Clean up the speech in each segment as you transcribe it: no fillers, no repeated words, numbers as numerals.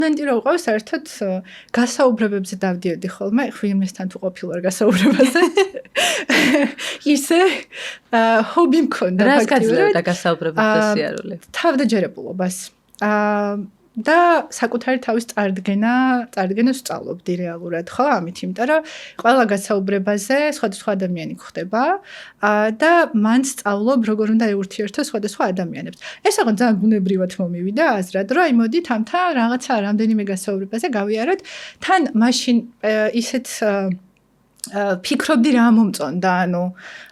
სტუდენტი რო ვიყავ, საერთოდ გასაუბრებებზე დავდიოდი ხოლმე, ღვინმესთან თუ ყოფილვარ გასაუბრებაზე. ისე ჰობი მქონდა ფაქტიურად. რას გაძლევდა გასაუბრებებზე სიარული? თავდაჯერებულობას. და საკუთარი თავის წარდგენას ვსწავლობდი რეალურად, ხო, ამით, იმიტომ რომ ყველა გასაუბრებაზე სხვადასხვა ადამიანი გვხდება და მან სწავლობ, როგორ უნდა ეურთიერთო სხვადასხვა ადამიანებს. ეს აღარ ძალიან ბუნებრივად მომივიდა აზრად, რომ აი მოდით ამთან რაღაცა რამდენიმე გასაუბრებაზე გავიაროთ, თან მაშინ ისეთ ფიქრობდი რა მომწონდა, ანუ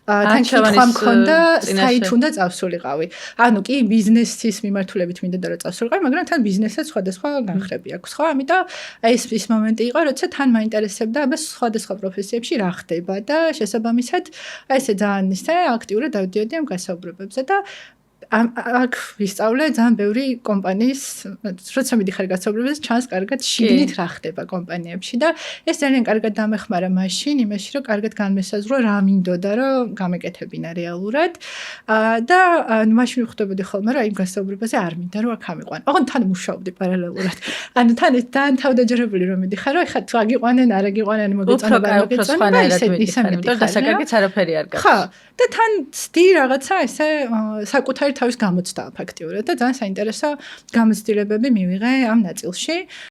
თან კითხვა მქონდა, საით უნდა წავსულიყავი. ანუ კი ბიზნესის მიმართულებით მინდოდა რომ წავსულიყავი, მაგრამ თან ბიზნესაც სხვადასხვა განხრები აქვს, ხო? ამიტომ აი ეს მომენტი იყო, როცა თან მაინტერესებდა აბა სხვადასხვა პროფესიებში რა ხდება და შესაბამისად აი ესე ძალიან ისე აქტიურად დავდიოდი ამ გასაუბრებებზე და აქ ვისწავლე ძალიან ბევრი კომპანიის, როცა მიდიხარ გასაუბრებაზე, ჩანს კარგად შიგნით რა ხდება კომპანიებში და ეს ძალიან კარგად დამეხმარა მაშინ იმაში, რომ კარგად განმესაზღვრო რა მინდოდა, რომ გამეკეთებინა რეალურად და მაშინ ვხვდებოდი ხოლმე, რომ აი გასაუბრებაზე არ მინდა, რომ აქ ამიყვან. ოღონდ თან მუშაობდი პარალელურად. ანუ თან ეს ძალიან თავდაჯერებული რომ მიდიხარ, რომ ეხლა თუ აგიყვანენ, არ აგიყვანენ, მოგეწონება, მოგეწონება, ისე იმიტომ რომ დასაკარგიც არაფერი არ გაქვს. ხო, და თან ცდი რაღაცა ესე საკუთარი თავის გამოცდა ფაქტიურად და ძალიან საინტერესო გამოცდილებები მივიღე ამ ნაწილში.